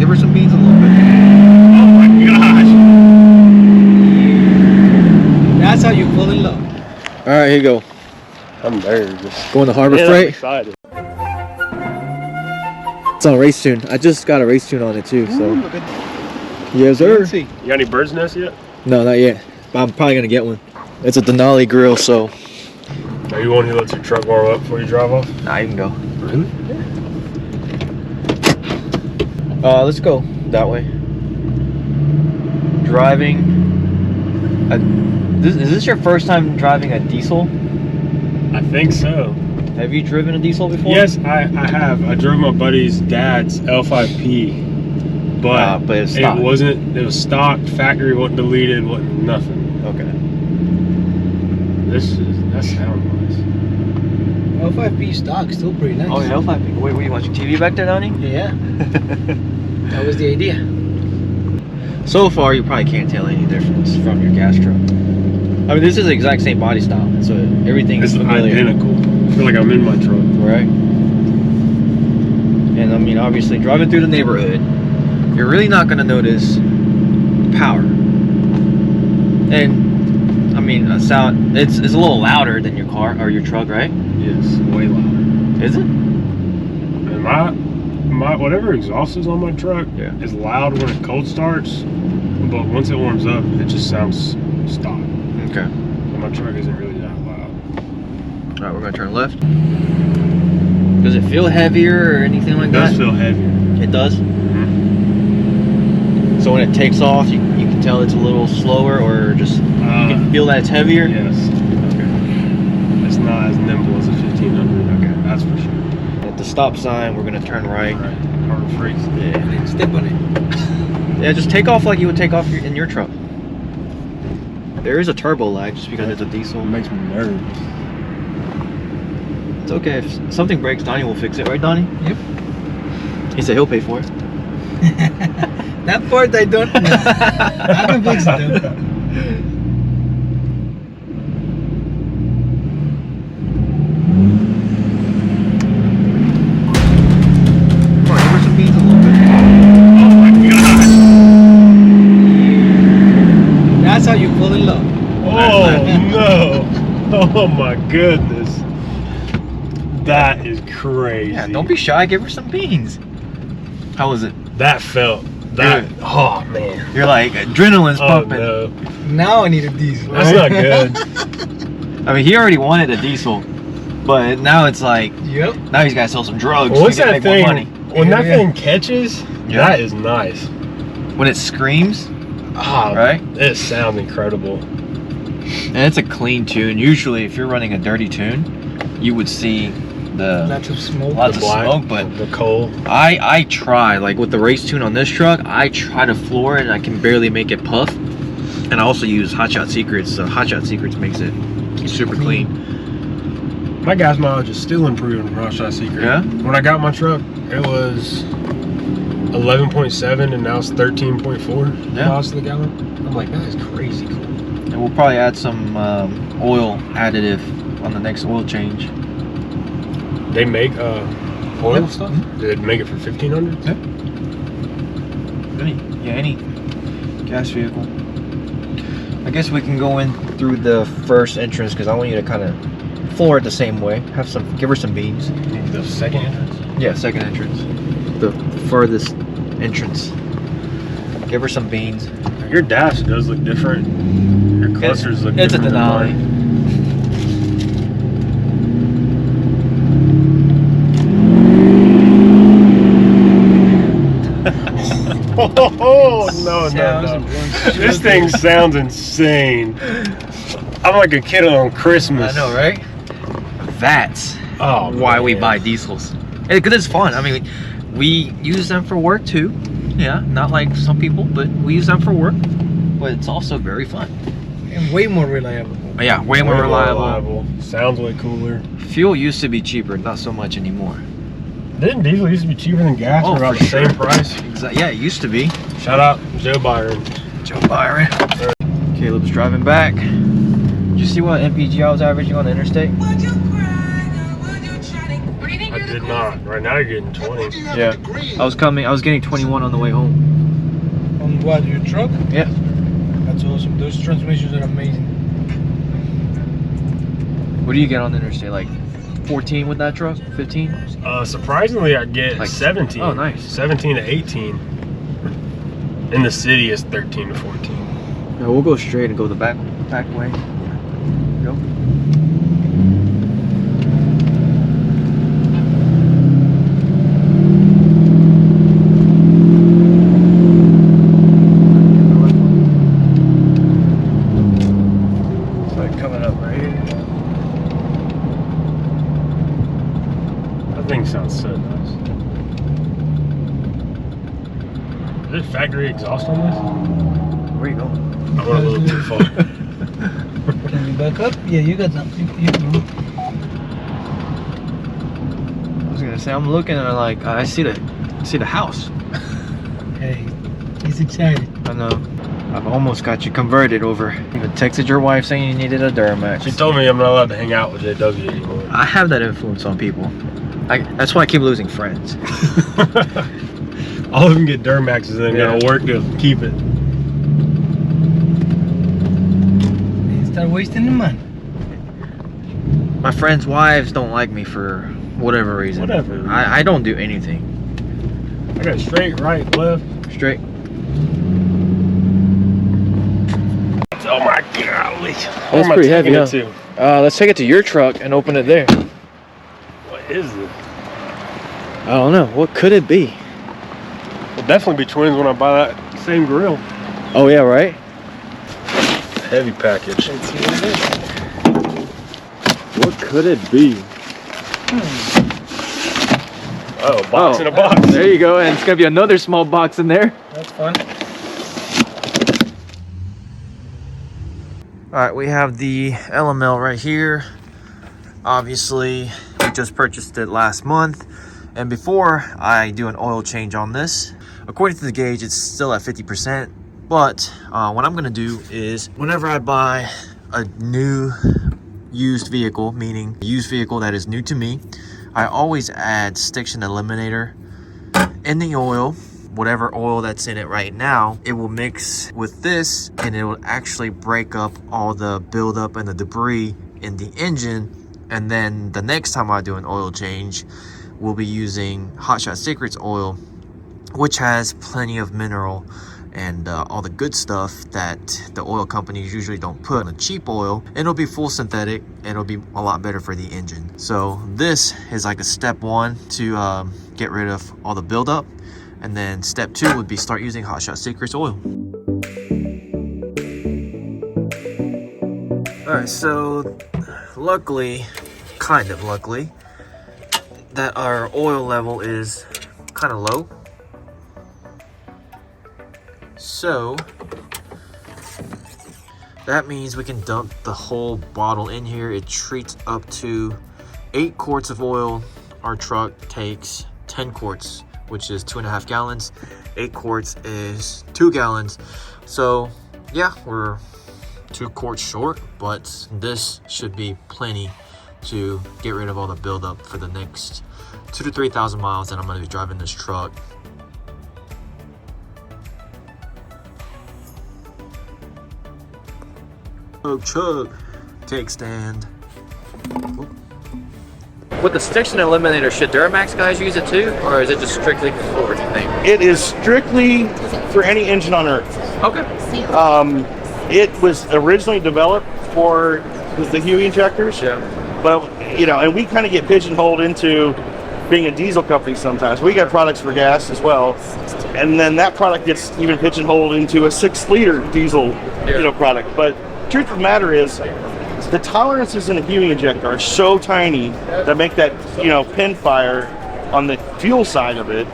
Give her some beans a little bit. Oh my gosh. That's how you fall in love. All right, here you go. I'm nervous. Going to Harbor Man, Freight. I'm excited. It's on race tune. I just got a race tune on it too, so. Yes, sir. You got any bird's nest yet? No, not yet. But I'm probably gonna get one. It's a Denali grill, so. Are you one who lets your truck warm up before you drive off? Nah, you can go. Really? Let's go that way. Driving. Is this your first time driving a diesel? I think so. Have you driven a diesel before? Yes, I have. I drove my buddy's dad's L5P, but it's it stock. wasn't. It was stock. Factory wasn't deleted. Wasn't nothing. Okay. That sounds nice. L5P stock, still pretty nice. Oh yeah, L5P. Wait, were you watching TV back there, Donnie? Yeah. That was the idea. So far, you probably can't tell any difference from your gas truck. I mean, this is the exact same body style, so everything is familiar. Identical. I feel like I'm in my truck. Right. And I mean, obviously, driving through the neighborhood, you're really not going to notice power. And I mean, sound. It's a little louder than your car or your truck, right? Yes, way louder. Is it? And my whatever exhaust is on my truck is loud when it cold starts, but once it warms up, it just sounds stock. Okay. And my truck isn't really that loud. All right, we're gonna turn left. Does it feel heavier or anything like that? It does feel heavier. It does? Mm-hmm. So when it takes off, you can tell it's a little slower, or just you can feel that it's heavier? Yes. Okay. It's not as nimble as a 1500. Okay. That's for sure. At the stop sign, we're gonna turn right. Right. Harbor Freight. Yeah. Step on it. Yeah, just take off like you would take off in your truck. There is a turbo lag just because it's a diesel. It makes me nervous. It's okay. If something breaks, Donnie will fix it, right, Donnie? Yep. He said he'll pay for it. That part I don't know. I can fix it though. Come on, give her some beans a little bit. Oh my gosh. That's how you fall in love. Oh no. Oh my goodness. That is crazy. Yeah, don't be shy. Give her some beans. How was it? That felt that. Oh man. You're like adrenaline's pumping. Oh no. Now I need a diesel. That's not good. I mean, he already wanted a diesel, but now it's like, Yep. now he's got to sell some drugs. What's so he that can make more thing? money. When that thing catches, Yeah. that is nice. When it screams, right? It sounds incredible. And it's a clean tune. Usually, if you're running a dirty tune, you would see the Lots of smoke. lots of black, smoke. But the coal. I try, like with the race tune on this truck, I try to floor it and I can barely make it puff. And I also use Hot Shot Secrets. So Hot Shot Secrets makes it super clean. My gas mileage is still improving from Hot Shot Secret. Yeah? When I got my truck, it was 11.7 and now it's 13.4 miles to the gallon. I'm like, that is crazy cool. And we'll probably add some oil additive on the next oil change. They make oil stuff? Mm-hmm. Did they make it for 1500? Yeah, any gas vehicle. I guess we can go in through the first entrance because I want you to kind of floor it the same way. Give her some beans. The second entrance? Yeah, second entrance. The furthest entrance. Give her some beans. Your dash does look different. Your clusters look It's a different. Denali. Oh, no. This thing sounds insane. I'm like a kid on Christmas. I know, right? That's why we buy diesels. Because it's fun. I mean, we use them for work too. Yeah, not like some people, but we use them for work. But it's also very fun. And way more reliable. Yeah, way more reliable. Sounds way cooler. Fuel used to be cheaper, not so much anymore. Didn't diesel used to be cheaper than gas? Oh, or about for the same sure. price? Yeah, it used to be. Shout out Joe Byron. Joe Byron. Caleb's driving back. Did you see what MPG I was averaging on the interstate? I did not. Right now you're getting 20. Yeah. I was getting 21 on the way home. On what, your truck? Yeah. That's awesome. Those transmissions are amazing. What do you get on the interstate? Like 14 with that truck? 15? Surprisingly, I get Like 17. Oh, nice. 17 to 18. In the city, it's 13 to 14. Yeah, we'll go straight and go the back way. Go. It's like coming up right here. That thing sounds so nice. Is there factory exhaust on this? Where you going? I went a little too far. Can you back up? Yeah, you got something. You can move. I was gonna say, I'm looking and like I see the house. Hey, he's excited. I know. I've almost got you converted over. You texted your wife saying you needed a Duramax. She told me I'm not allowed to hang out with JW anymore. I have that influence on people. That's why I keep losing friends. All of them get Duramaxes and then gotta work to keep it. They start wasting the money. My friends' wives don't like me for whatever reason. Whatever. I don't do anything. I got straight, right, left. Straight. Oh my golly. That's pretty heavy, huh? Let's take it to your truck and open it there. What is it? I don't know. What could it be? We'll definitely be twins when I buy that same grill. Oh yeah, right? Heavy package. Let's see what it is. What could it be? Oh, box in a box. There you go, and it's gonna be another small box in there. That's fun. Alright, we have the LML right here. Obviously, we just purchased it last month. And before I do an oil change on this, according to the gauge, it's still at 50%. But what I'm gonna do is, whenever I buy a new used vehicle, meaning a used vehicle that is new to me, I always add Stiction Eliminator in the oil. Whatever oil that's in it right now, it will mix with this and it will actually break up all the buildup and the debris in the engine. And then the next time I do an oil change, we'll be using Hot Shot Secrets oil, which has plenty of mineral and all the good stuff that the oil companies usually don't put on a cheap oil. And it'll be full synthetic and it'll be a lot better for the engine. So this is like a step one to get rid of all the buildup. And then step two would be start using Hot Shot Secrets oil. Alright, so luckily, kind of luckily, that our oil level is kind of low. So that means we can dump the whole bottle in here. It treats up to 8 quarts of oil. Our truck takes 10 quarts, which is 2.5 gallons. 8 quarts is 2 gallons. So yeah, we're 2 quarts short, but this should be plenty to get rid of all the buildup for the next 2,000 to 3,000 miles that I'm going to be driving this truck. Chug, take stand. With the Stiction Eliminator, should Duramax guys use it too, or is it just strictly for what you think? It is strictly for any engine on Earth. Okay. It was originally developed for the Huey injectors. Yeah. But, you know, and we kind of get pigeonholed into being a diesel company sometimes. We got products for gas as well. And then that product gets even pigeonholed into a 6-liter diesel, you know, product. But truth of the matter is, the tolerances in a Huey injector are so tiny that make that, you know, pin fire on the fuel side of it,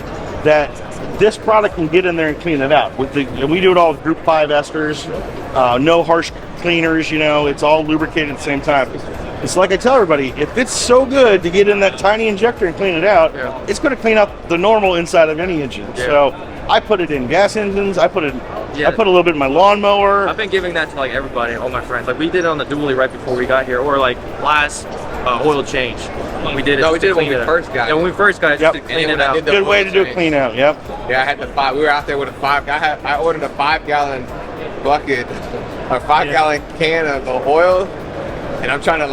that this product can get in there and clean it out. And we do it all with Group 5 esters, no harsh cleaners, you know, it's all lubricated at the same time. It's like I tell everybody, if it's so good to get in that tiny injector and clean it out, it's going to clean up the normal inside of any engine. Yeah. So I put it in gas engines, I put a little bit in my lawnmower. I've been giving that to like everybody, all my friends. Like we did it on the dually right before we got here, or like last oil change. We did it. No, we did it when clean we first got it. Yeah, when we first got it, Yep. just to clean it out. Good way to do a clean out. Yep. Yeah, I had the 5. We were out there with a 5. I ordered a 5-gallon bucket, a 5-gallon can of oil, and we're trying to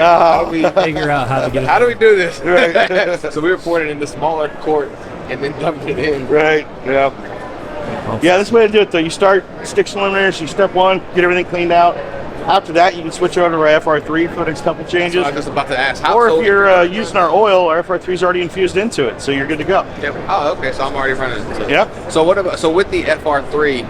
how do we Figure out how to get it. how do we do this? Right. So we were pouring it in the smaller quart and then dumping it in. Right. Yeah. Yeah, this way to do it though. You start stick eliminators. You step 1, get everything cleaned out. After that, you can switch over to our FR3 for the next couple changes. So I was just about to ask. Or if you're using our oil, our FR3 is already infused into it, so you're good to go. Oh, okay. So I'm already running. Yep. So what about with the FR3?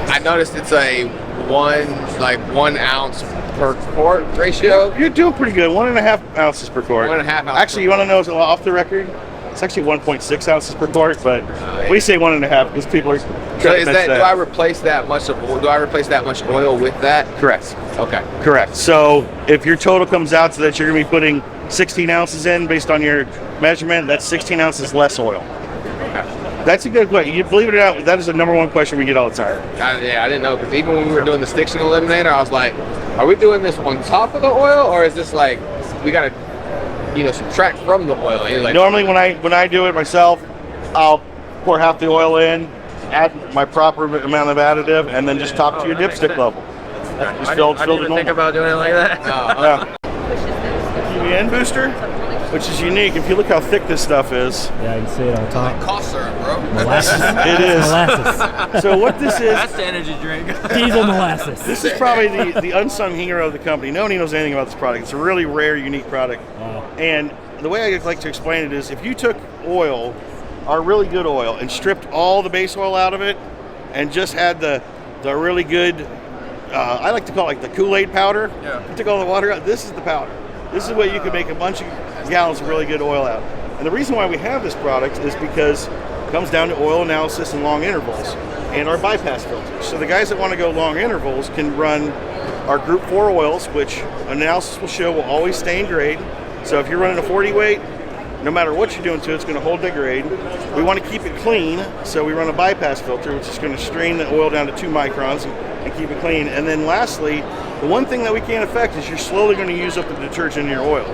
I noticed it's a 1 ounce per quart ratio. You're doing pretty good. 1.5 ounces per quart. 1.5 ounces. Actually, you want to know it's off the record? It's actually 1.6 ounces per quart, but we say 1.5 because people are. So is that? Do I replace that much oil with that? Correct. Okay. Correct. So if your total comes out to that you're going to be putting 16 ounces in based on your measurement, that's 16 ounces less oil. That's a good question. You believe it or not, that is the number 1 question we get all the time. I didn't know, because even when we were doing the stiction eliminator, I was like, are we doing this on top of the oil, or is this like we got to subtract from the oil? Like, normally when I do it myself, I'll pour half the oil in, add my proper amount of additive, and then just top to your dipstick level. Just I didn't even think about doing it like that. PBN booster, which is unique. If you look how thick this stuff is, Yeah, you can see it on top. cough syrup, bro. Molasses. it is. Molasses. So what this is, That's the energy drink. Diesel molasses. this is probably the unsung hero of the company. Nobody knows anything about this product. It's a really rare, unique product. Wow. And the way I like to explain it is, if you took oil, our really good oil, and stripped all the base oil out of it, and just had the really good, I like to call it like the Kool-Aid powder. Yeah. You took all the water out. This is the powder. This is what you can make a bunch of gallons of really good oil out. And the reason why we have this product is because it comes down to oil analysis and long intervals and our bypass filters. So the guys that want to go long intervals can run our Group 4 oils, which analysis will show will always stay in grade. So if you're running a 40 weight, no matter what you're doing to it, it's going to hold that grade. We want to keep it clean, so we run a bypass filter, which is going to strain the oil down to 2 microns and keep it clean. And then lastly, the one thing that we can't affect is you're slowly going to use up the detergent in your oil.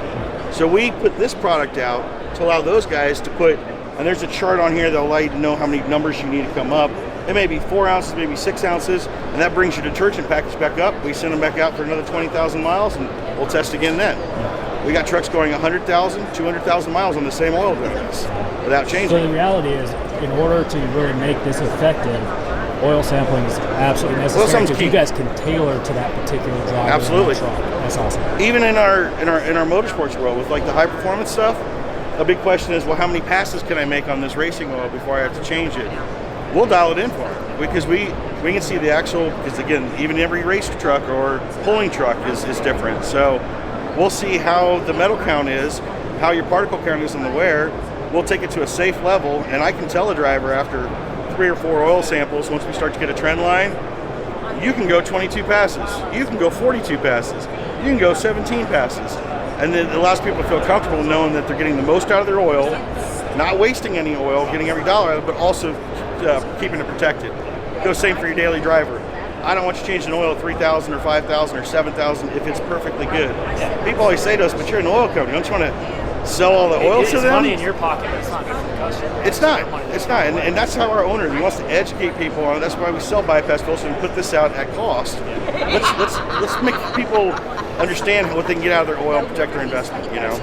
So we put this product out to allow those guys to put, and there's a chart on here that'll allow you to know how many numbers you need to come up. It may be 4 ounces, maybe 6 ounces, and that brings your detergent package back up. We send them back out for another 20,000 miles, and we'll test again then. We got trucks going 100,000, 200,000 miles on the same oil difference without changing. So the reality is, in order to really make this effective, oil sampling is absolutely necessary. Because you guys can tailor to that particular driver. Absolutely. That's awesome. Even in our motorsports world, with like the high performance stuff, a big question is, well, how many passes can I make on this racing oil before I have to change it? We'll dial it in for them because we can see the actual. Because again, even every race truck or pulling truck is different. So we'll see how the metal count is, how your particle count is on the wear. We'll take it to a safe level, and I can tell a driver after 3 or 4 oil samples, once we start to get a trend line, you can go 22 passes, you can go 42 passes, you can go 17 passes. And then it allows people to feel comfortable knowing that they're getting the most out of their oil, not wasting any oil, getting every dollar out of it, but also keeping it protected. Go same for your daily driver. I don't want you changing oil at 3,000 or 5,000 or 7,000 if it's perfectly good. People always say to us, but you're an oil company, don't you want to sell all the oil to them? It's money in your pocket, it's not good for the customer. It's not. And that's how our owner, he wants to educate people on it. That's why we sell bypass filters and put this out at cost. Let's make people understand what they can get out of their oil and protect their investment, you know?